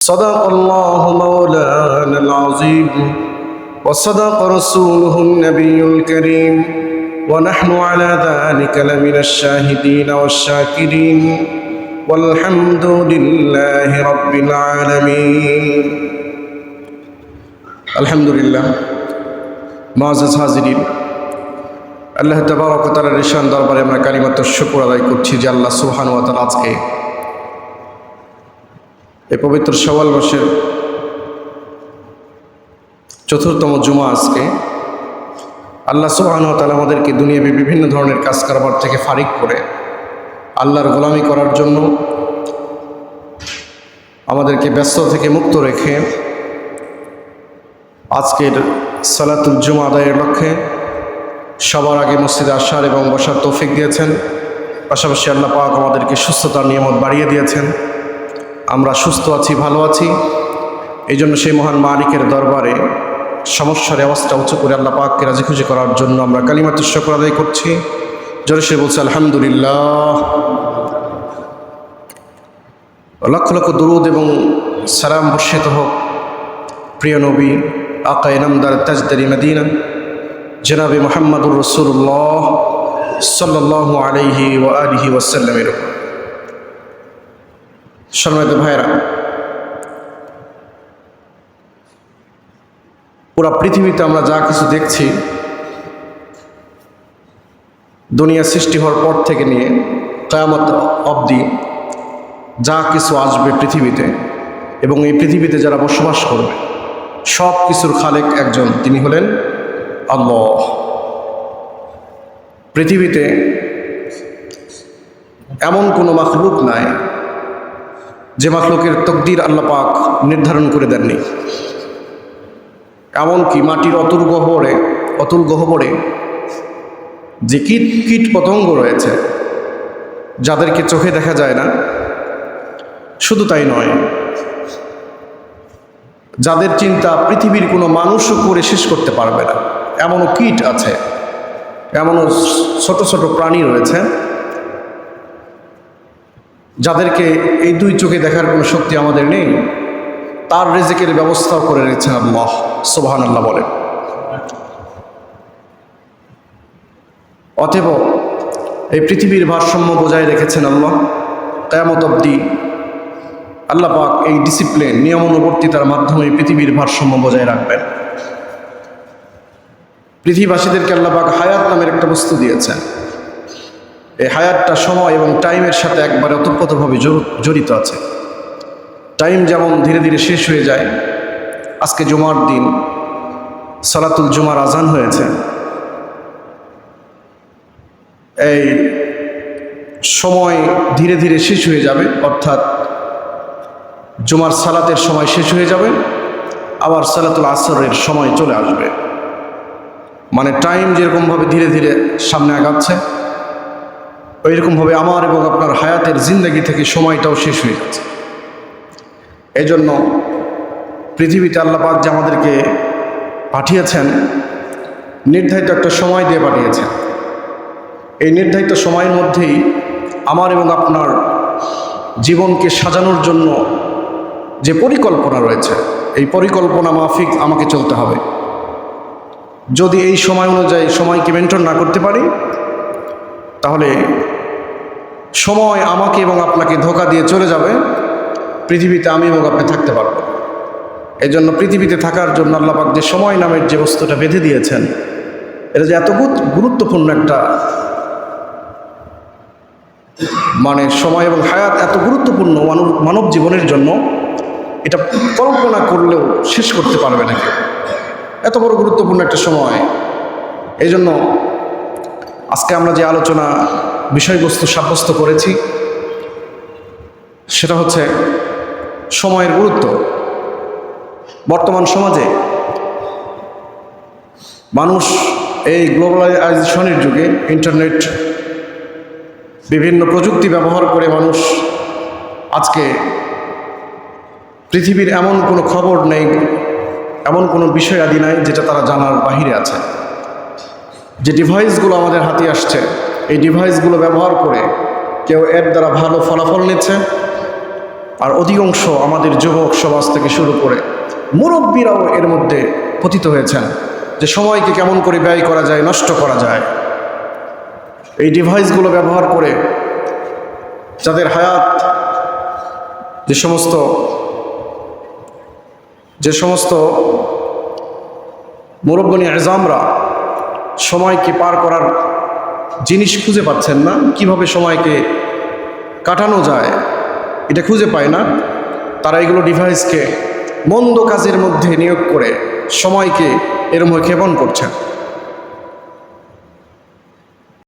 صدق الله مولانا العظيم وصدق رسوله النبي الكريم ونحن على ذلك لمن الشاهدين والشاكرين والحمد لله رب العالمين الحمد لله معزز হাজিরিন আল্লাহ তাবারক ওয়া তাআলার ঈশান দরবারে আমরা কালিমাতুশ শুকর আদায় করছি যে আল্লাহ সুবহানাহু ওয়া তাআলা আজকে এই পবিত্র শাওয়াল মাসের চতুর্থম জুমা আজকে আল্লাহ সুবহানাহু ওয়া তাআলা আমাদেরকে দুনিয়াবী বিভিন্ন ধরনের কাজ কারবার থেকে ফারিক করে আল্লাহর গোলামি করার জন্য আমাদেরকে ব্যস্ত থেকে মুক্ত রেখে আজকের সালাতুল জুমা আদায়ের লক্ষ্যে সবার আগে মসজিদে আসার এবং বসার তৌফিক দিয়েছেন। পাশাপাশি আল্লাহ পাক আমাদেরকে সুস্থতার নিয়ামত বাড়িয়ে দিয়েছেন। আমরা সুস্থ আছি, ভালো আছি, এই জন্য সেই মহান মালিকের দরবারে সমস্যার আওয়াজটা উঁচু করে আল্লাহ পাককে রাজি খুশি করার জন্য আমরা কালিমাতুশ শুকর আদায় করছি। জোরে সে বলছে আলহামদুলিল্লাহ। লক্ষ লক্ষ দুরুদ এবং সালাম বর্ষিত হোক প্রিয় নবী আকা ইনামদার তাজদারি মদিনা জনাবে মুহাম্মদুর রাসূলুল্লাহ সাল্লাল্লাহু আলাইহি ওয়া আলিহি ওয়াসাল্লামের উপর। সম্মানিত ভাইরা, পুরা পৃথিবীতে আমরা যা কিছু দেখছি দুনিয়া সৃষ্টি হওয়ার পর থেকে নিয়ে কিয়ামত অবধি যা কিছু আসবে পৃথিবীতে এবং এই পৃথিবীতে যারা বসবাস করবে সব কিছুর খালেক একজন, তিনি হলেন আল্লাহ। পৃথিবীতে এমন কোনো মাখলুক নাই যে মাখলুকের তকদির আল্লাহ পাক নির্ধারণ করে দেননি। এমনকি মাটির অতুল গহ্বরে যে কীট পতঙ্গ রয়েছে যাদেরকে চোখে দেখা যায় না, শুধু তাই নয়, যাদের চিন্তা পৃথিবীর কোনো মানুষও করে শেষ করতে পারবে না, এমনও কীট আছে, এমনও ছোট ছোট প্রাণী রয়েছে যাদেরকে এই দুই চোখে দেখার কোনো শক্তি আমাদের নেই। তার রিজিকের ব্যবস্থাও করে রেখেছেন আল্লাহ সুবহানাল্লাহ বলেন। অতএব এই পৃথিবীর ভারসাম্য বজায় রেখেছেন আল্লাহ। কিয়ামত অবধি আল্লাহ পাক এই ডিসিপ্লিন, নিয়মানুবর্তিতার মাধ্যমে পৃথিবীর ভারসাম্য বজায় রাখবেন। পৃথিবীবাসীদেরকে আল্লাহ পাক হায়াত নামের একটা বস্তু দিয়েছেন। এই হায়াতটা সময় এবং টাইমের সাথে একবারে ওতপ্রোতভাবে জড়িত আছে। টাইম যেমন ধীরে ধীরে শেষ হয়ে যায়, আজকে জুমার দিন সালাতুল জুমার আজান হয়েছে, এই সময় ধীরে ধীরে শেষ হয়ে যাবে, অর্থাৎ জুমার সালাতের সময় শেষ হয়ে যাবে, আবার সালাতুল আসরের সময় চলে আসবে। মানে টাইম যেরকমভাবে ধীরে ধীরে সামনে আগাচ্ছে, ওইরকমভাবে আমার এবং আপনার হায়াতের জিন্দেগি থেকে সময়টাও শেষ হয়ে যাচ্ছে। এই জন্য পৃথিবীতে আল্লাহ পাক যে আমাদেরকে পাঠিয়েছেন, নির্ধারিত একটা সময় দিয়ে পাঠিয়েছেন। এই নির্ধারিত সময়ের মধ্যেই আমার এবং আপনার জীবনকে সাজানোর জন্য যে পরিকল্পনা রয়েছে, এই পরিকল্পনা মাফিক আমাকে চলতে হবে। যদি এই সময় অনুযায়ী সময়কে মেনটেন না করতে পারি, তাহলে সময় আমাকে এবং আপনাকে ধোঁকা দিয়ে চলে যাবে, পৃথিবীতে আমি এবং আপনি থাকতে পারব। এই জন্য পৃথিবীতে থাকার জন্য আল্লাহ পাক যে সময় নামের যে বস্তুটা বেঁধে দিয়েছেন, এটা যে এত গুরুত্বপূর্ণ একটা, মানে সময় এবং হায়াত এত গুরুত্বপূর্ণ মানব জীবনের জন্য, এটা কল্পনা করলেও শেষ করতে পারবে না কেউ। এত বড় গুরুত্বপূর্ণ একটা সময়। এই জন্য আজকে আমরা যে আলোচনা বিষয়বস্তু সাব্যস্ত করেছি সেটা হচ্ছে সময়ের গুরুত্ব। বর্তমান সমাজে মানুষ এই গ্লোবালাইজেশনের যুগে, ইন্টারনেট, বিভিন্ন প্রযুক্তি ব্যবহার করে মানুষ আজকে পৃথিবীর এমন কোনো খবর নেই, এমন কোনো বিষয় আদি নাই যেটা তারা জানার বাহিরে আছে। যে ডিভাইসগুলো আমাদের হাতে আসছে, এই ডিভাইসগুলো ব্যবহার করে কেউ এর দ্বারা ভালো ফলাফল নিচ্ছে, আর অধিকাংশ আমাদের যুবক সমাজ থেকে শুরু করে মুরব্বীরাও এর মধ্যে পতিত হয়েছেন, যে সময়কে কেমন করে ব্যয় করা যায়, নষ্ট করা যায়। এই ডিভাইসগুলো ব্যবহার করে যাদের হায়াত, যে সমস্ত মুরব্বনী আজমরা সময়কে পার করার জিনিস খুঁজে পাচ্ছেন না, কিভাবে সময়কে কাটানো যায় এটা খুঁজে পায় না, তারা এগুলো ডিভাইসকে মন্দ কাজের মধ্যে নিয়োগ করে সময়কে এরম ক্ষেপণ করছেন।